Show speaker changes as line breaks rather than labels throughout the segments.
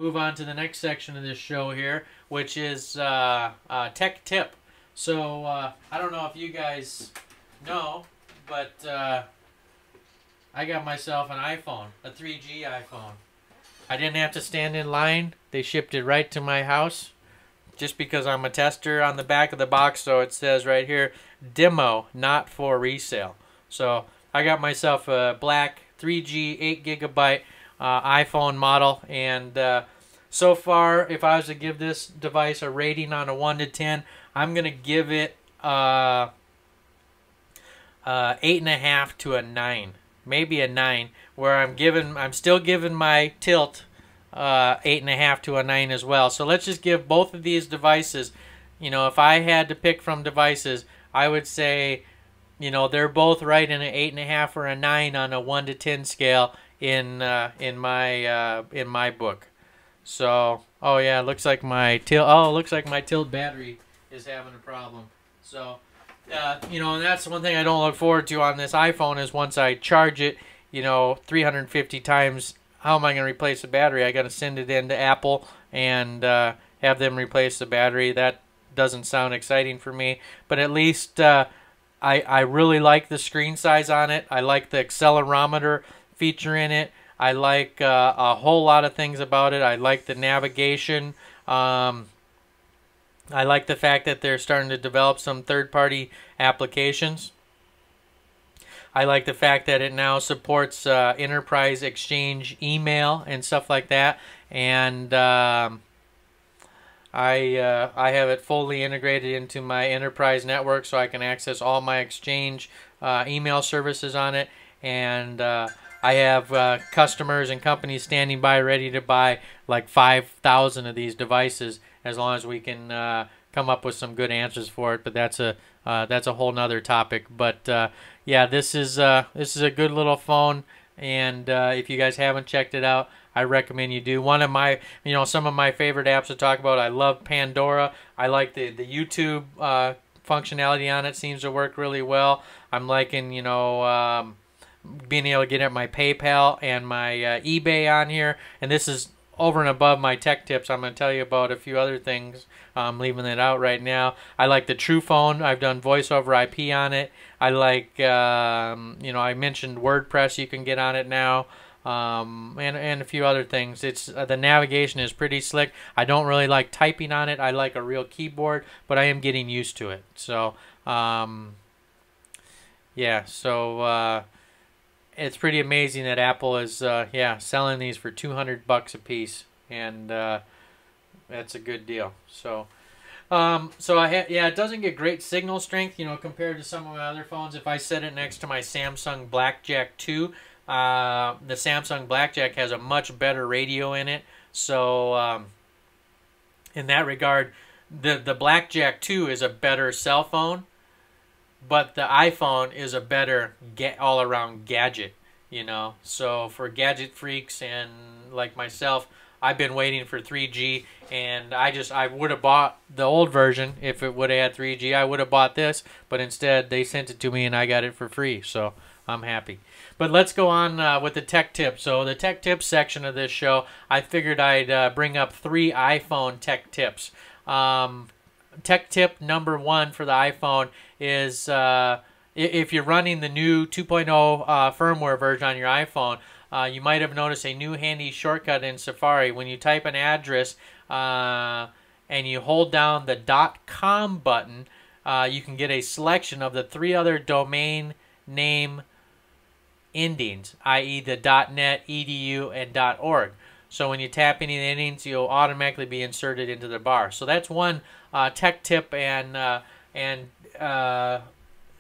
Move on to the next section of this show here, which is tech tip. So I don't know if you guys know, but I got myself an iPhone, a 3G iPhone. I didn't have to stand in line. They shipped it right to my house just because I'm a tester on the back of the box. So it says right here, demo, not for resale. So I got myself a black 3G 8 gigabyte iPhone model, and so far, if I was to give this device a rating on a 1 to 10, I'm gonna give it 8.5 to a 9, maybe a 9. Where I'm still giving my Tilt 8.5 to a 9 as well. So let's just give both of these devices. You know, if I had to pick from devices, I would say, you know, they're both right in an 8.5 or a 9 on a 1 to 10 scale in my book. So, oh yeah, it looks like my Tilt battery is having a problem. So, you know, and that's one thing I don't look forward to on this iPhone is once I charge it, you know, 350 times, how am I going to replace the battery? I got to send it into Apple and have them replace the battery. That doesn't sound exciting for me, but at least I really like the screen size on it. I like the accelerometer feature in it. I like a whole lot of things about it. I like the navigation. I like the fact that they're starting to develop some third-party applications. I like the fact that it now supports Enterprise Exchange email and stuff like that. And I have it fully integrated into my enterprise network, so I can access all my Exchange email services on it. And I have customers and companies standing by ready to buy like 5,000 of these devices as long as we can come up with some good answers for it. But that's a whole nother topic. But yeah, this is a good little phone, and if you guys haven't checked it out, I recommend you do. One of my, you know, some of my favorite apps to talk about. I love Pandora. I like the YouTube functionality on it. Seems to work really well. I'm liking, you know, being able to get at my PayPal and my eBay on here. And this is over and above my tech tips. I'm going to tell you about a few other things. I'm leaving it out right now. I like the True Phone. I've done voice over IP on it. I like, you know, I mentioned WordPress you can get on it now. And a few other things. It's the navigation is pretty slick. I don't really like typing on it. I like a real keyboard, but I am getting used to it. So, yeah, so it's pretty amazing that Apple is yeah, selling these for $200 a piece, and that's a good deal. So yeah, it doesn't get great signal strength, you know, compared to some of my other phones. If I set it next to my Samsung Blackjack 2, the Samsung Blackjack has a much better radio in it. So in that regard, the Blackjack 2 is a better cell phone, but the iPhone is a better all-around gadget, you know. So for gadget freaks and like myself, I've been waiting for 3G, and I would have bought the old version if it would have had 3G. I would have bought this, but instead they sent it to me and I got it for free, so I'm happy. But let's go on with the tech tips. So the tech tips section of this show, I figured I'd bring up 3 iPhone tech tips. Tech tip number 1 for the iPhone is if you're running the new 2.0 firmware version on your iPhone, you might have noticed a new handy shortcut in Safari. When you type an address and you hold down the .com button, you can get a selection of the 3 other domain name endings, i.e. the .net, edu, and .org. So when you tap any of the endings, you'll automatically be inserted into the bar. So that's one tech tip and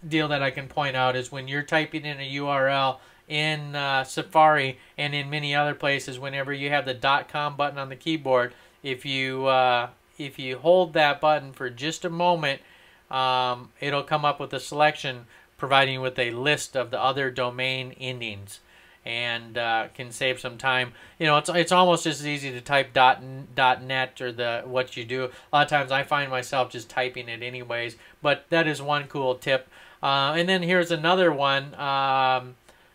deal that I can point out is when you're typing in a URL in Safari and in many other places, whenever you have the .com button on the keyboard, if you hold that button for just a moment, it'll come up with a selection providing you with a list of the other domain endings, and can save some time. You know, it's almost as easy to type .net or what you do. A lot of times I find myself just typing it anyways, but that is one cool tip. And then here's another one,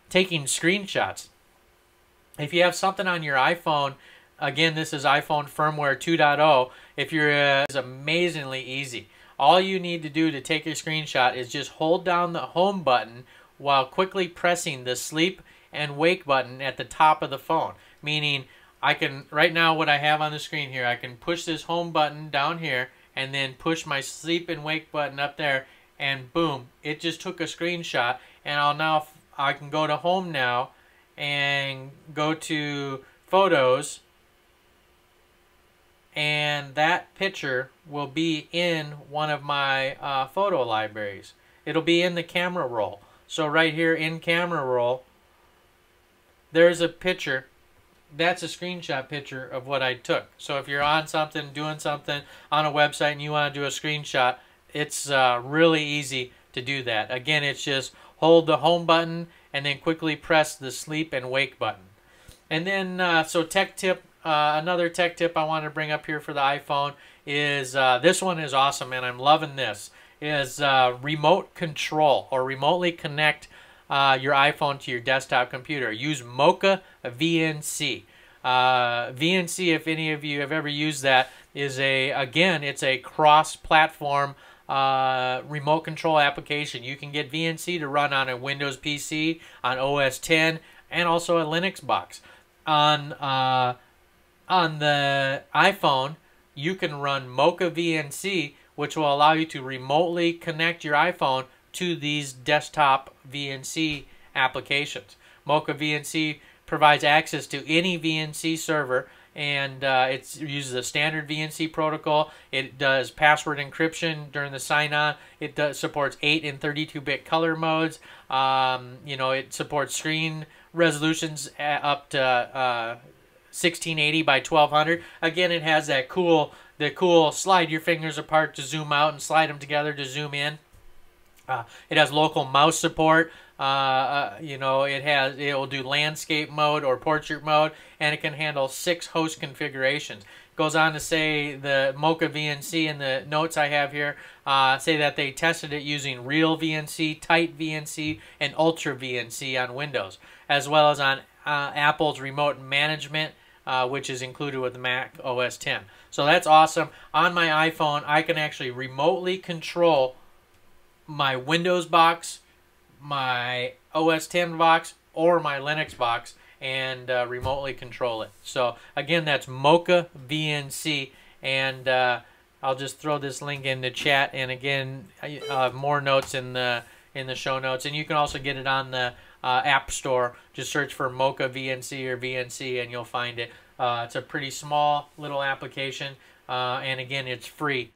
taking screenshots. If you have something on your iPhone Again, this is iPhone firmware 2.0. If you're it's amazingly easy. All you need to do to take a screenshot is just hold down the home button while quickly pressing the sleep and wake button at the top of the phone. Meaning, I can, right now what I have on the screen here, I can push this home button down here and then push my sleep and wake button up there, and boom, it just took a screenshot. And I can go to home now and go to photos, and that picture will be in one of my photo libraries. It'll be in the camera roll. So right here in camera roll, there's a picture. That's a screenshot picture of what I took. So if you're on something, doing something on a website and you want to do a screenshot, it's really easy to do that. Again, it's just hold the home button and then quickly press the sleep and wake button. And then, so tech tip, another tech tip I want to bring up here for the iPhone is, this one is awesome and I'm loving this, is remote control, or remotely connect your iPhone to your desktop computer. Use Mocha VNC. VNC, if any of you have ever used that, is it's a cross-platform remote control application. You can get VNC to run on a Windows PC, on OS X, and also a Linux box. On the iPhone, you can run Mocha VNC, which will allow you to remotely connect your iPhone to these desktop VNC applications. Mocha VNC provides access to any VNC server, and it uses a standard VNC protocol. It does password encryption during the sign-on. It supports 8 and 32-bit color modes. It supports screen resolutions up to 1680 by 1200. Again, it has that cool slide your fingers apart to zoom out and slide them together to zoom in. It has local mouse support. It will do landscape mode or portrait mode, and it can handle 6 host configurations. It goes on to say the Mocha VNC in the notes I have here say that they tested it using Real VNC, Tight VNC, and Ultra VNC on Windows, as well as on Apple's remote management, which is included with the Mac OS X. So that's awesome. On my iPhone, I can actually remotely control my Windows box, my OS X box, or my Linux box, and remotely control it. So again, that's Mocha VNC, and I'll just throw this link in the chat. And again, I'll have more notes in the show notes, and you can also get it on the App Store. Just search for Mocha VNC or VNC, and you'll find it. It's a pretty small little application, and again, it's free.